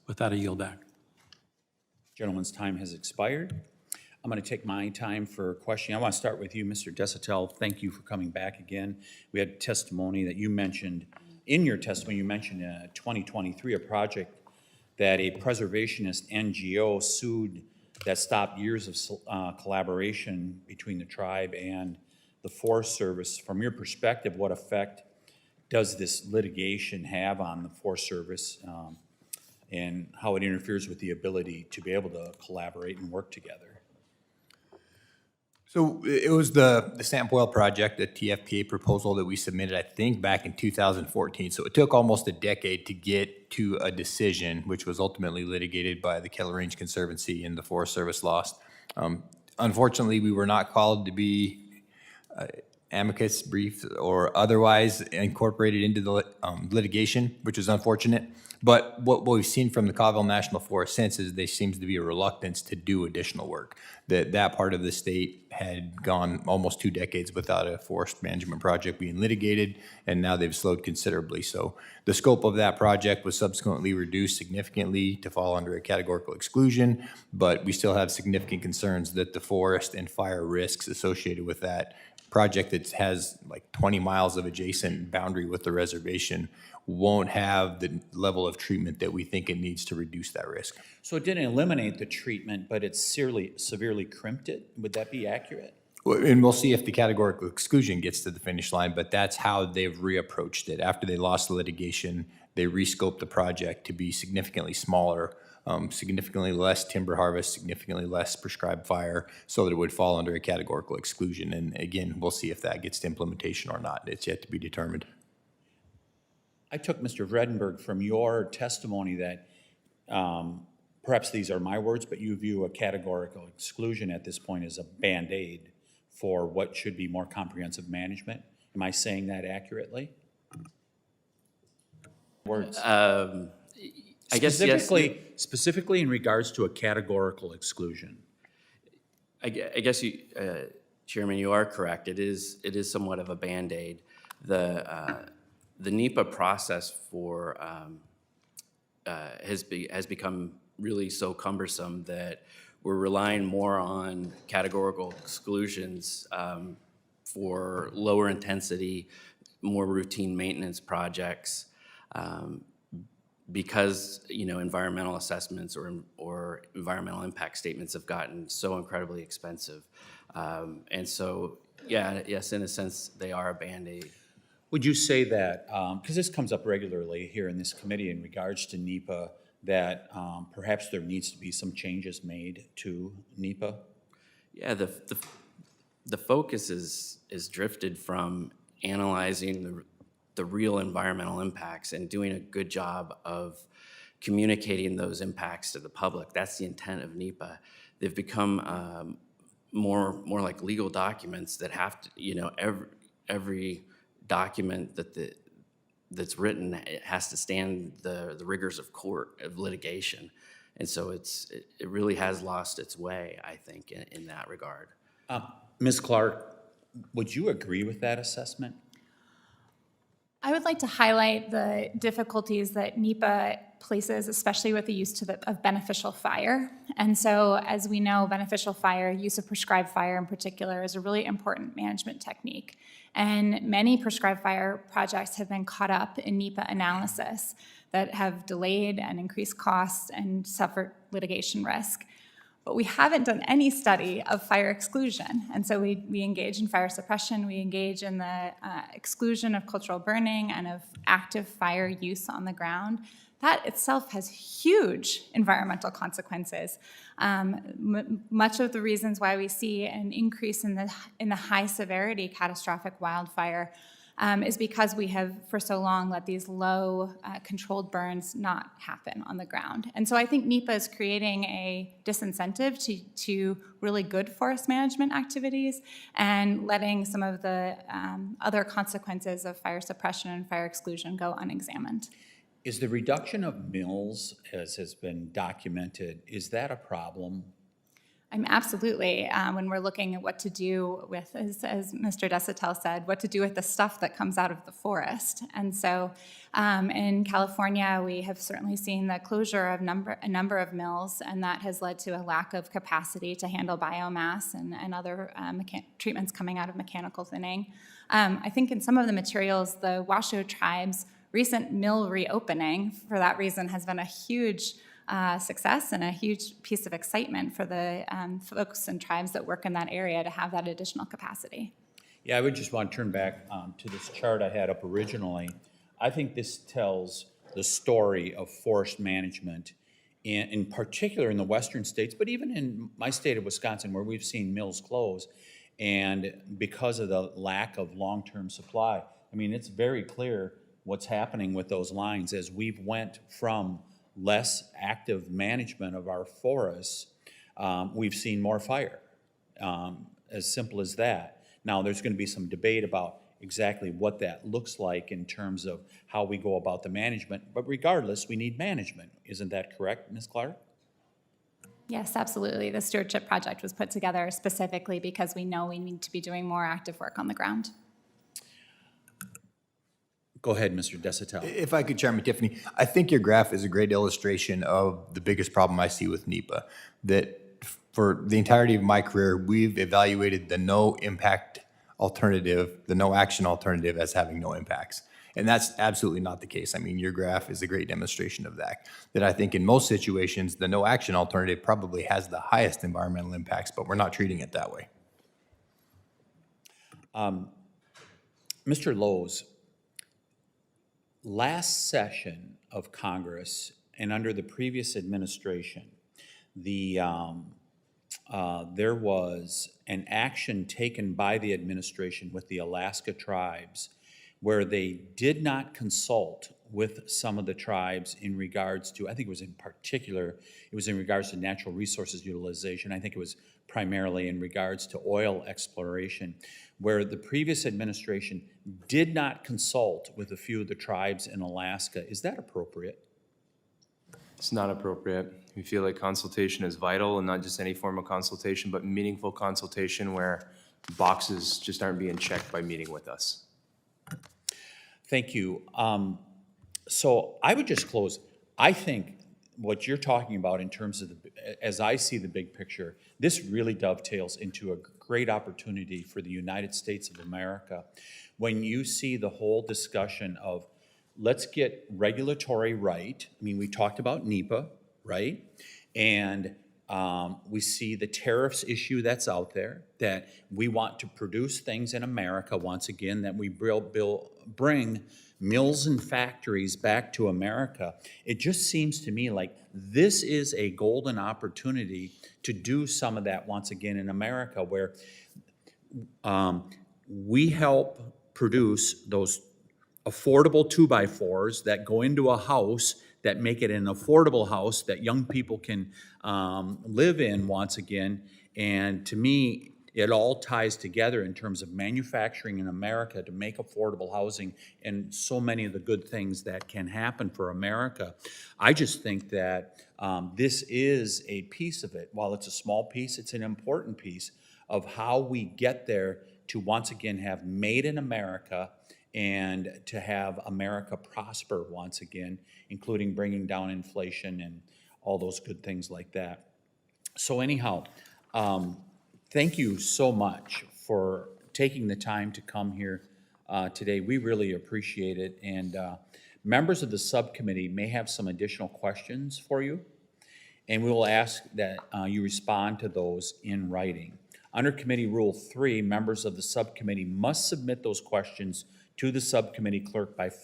With that, I yield back. Gentleman's time has expired. I'm going to take my time for questioning. I want to start with you, Mr. Desautels. Thank you for coming back again. We had testimony that you mentioned, in your testimony, you mentioned 2023, a project that a preservationist NGO sued that stopped years of collaboration between the tribe and the Forest Service. From your perspective, what effect does this litigation have on the Forest Service and how it interferes with the ability to be able to collaborate and work together? So it was the Stamp Oil project, the TFPA proposal that we submitted, I think, back in 2014. So it took almost a decade to get to a decision, which was ultimately litigated by the Keller Range Conservancy, and the Forest Service lost. Unfortunately, we were not called to be amicus brief or otherwise incorporated into the litigation, which is unfortunate. But what we've seen from the Colville National Forest since is there seems to be a reluctance to do additional work. That part of the state had gone almost 2 decades without a forest management project being litigated, and now they've slowed considerably. So the scope of that project was subsequently reduced significantly to fall under a categorical exclusion, but we still have significant concerns that the forest and fire risks associated with that project that has like 20 miles of adjacent boundary with the reservation won't have the level of treatment that we think it needs to reduce that risk. So it didn't eliminate the treatment, but it severely crimped it. Would that be accurate? Well, and we'll see if the categorical exclusion gets to the finish line, but that's how they've reapproached it. After they lost the litigation, they rescoped the project to be significantly smaller, significantly less timber harvest, significantly less prescribed fire, so that it would fall under a categorical exclusion. And again, we'll see if that gets to implementation or not. It's yet to be determined. I took Mr. Vredenberg from your testimony that perhaps these are my words, but you view a categorical exclusion at this point as a Band-Aid for what should be more comprehensive management. Am I saying that accurately? Words. I guess yes. Specifically in regards to a categorical exclusion. I guess you, Chairman, you are correct. It is somewhat of a Band-Aid. The NEPA process for has become really so cumbersome that we're relying more on categorical exclusions for lower intensity, more routine maintenance projects, because environmental assessments or environmental impact statements have gotten so incredibly expensive, and so yes, in a sense, they are a Band-Aid. Would you say that, because this comes up regularly here in this committee in regards to NEPA, that perhaps there needs to be some changes made to NEPA? Yeah, the focus is drifted from analyzing the real environmental impacts and doing a good job of communicating those impacts to the public. That's the intent of NEPA. They've become more like legal documents that have to, every document that's written, it has to stand the rigors of court, of litigation. And so it really has lost its way, I think, in that regard. Ms. Clark, would you agree with that assessment? I would like to highlight the difficulties that NEPA places, especially with the use of beneficial fire. And so, as we know, beneficial fire, use of prescribed fire in particular, is a really important management technique. And many prescribed fire projects have been caught up in NEPA analysis that have delayed and increased costs and suffered litigation risk. But we haven't done any study of fire exclusion. And so we engage in fire suppression, we engage in the exclusion of cultural burning and of active fire use on the ground. That itself has huge environmental consequences. Much of the reasons why we see an increase in the high severity catastrophic wildfire is because we have for so long let these low controlled burns not happen on the ground. And so I think NEPA is creating a disincentive to really good forest management activities and letting some of the other consequences of fire suppression and fire exclusion go unexamined. Is the reduction of mills, as has been documented, is that a problem? Absolutely. When we're looking at what to do with, as Mr. Desatel said, what to do with the stuff that comes out of the forest. And so in California, we have certainly seen the closure of a number of mills, and that has led to a lack of capacity to handle biomass and other treatments coming out of mechanical thinning. I think in some of the materials, the Washoe tribe's recent mill reopening, for that reason, has been a huge success and a huge piece of excitement for the folks and tribes that work in that area to have that additional capacity. Yeah, I would just want to turn back to this chart I had up originally. I think this tells the story of forest management, in particular in the western states, but even in my state of Wisconsin, where we've seen mills close, and because of the lack of long-term supply. I mean, it's very clear what's happening with those lines as we've went from less active management of our forests, we've seen more fire, as simple as that. Now, there's going to be some debate about exactly what that looks like in terms of how we go about the management, but regardless, we need management. Isn't that correct, Ms. Clark? Yes, absolutely. The stewardship project was put together specifically because we know we need to be doing more active work on the ground. Go ahead, Mr. Desatel. If I could chime in, Tiffany, I think your graph is a great illustration of the biggest problem I see with NEPA. That for the entirety of my career, we've evaluated the no impact alternative, the no action alternative as having no impacts. And that's absolutely not the case. I mean, your graph is a great demonstration of that. That I think in most situations, the no action alternative probably has the highest environmental impacts, but we're not treating it that way. Mr. Lowe's, last session of Congress and under the previous administration, there was an action taken by the administration with the Alaska tribes where they did not consult with some of the tribes in regards to, I think it was in particular, it was in regards to natural resources utilization. I think it was primarily in regards to oil exploration, where the previous administration did not consult with a few of the tribes in Alaska. Is that appropriate? It's not appropriate. We feel like consultation is vital, and not just any form of consultation, but meaningful consultation where boxes just aren't being checked by meeting with us. Thank you. So I would just close. I think what you're talking about in terms of, as I see the big picture, this really dovetails into a great opportunity for the United States of America. When you see the whole discussion of, let's get regulatory right. I mean, we talked about NEPA, right? And we see the tariffs issue that's out there, that we want to produce things in America once again, that we bring mills and factories back to America. It just seems to me like this is a golden opportunity to do some of that once again in America, where we help produce those affordable 2x4s that go into a house, that make it an affordable house that young people can live in once again. And to me, it all ties together in terms of manufacturing in America to make affordable housing and so many of the good things that can happen for America. I just think that this is a piece of it. While it's a small piece, it's an important piece of how we get there to once again have made in America and to have America prosper once again, including bringing down inflation and all those good things like that. So anyhow, thank you so much for taking the time to come here today. We really appreciate it. And members of the subcommittee may have some additional questions for you, and we will ask that you respond to those in writing. Under Committee Rule 3, members of the subcommittee must submit those questions to the subcommittee clerk by 5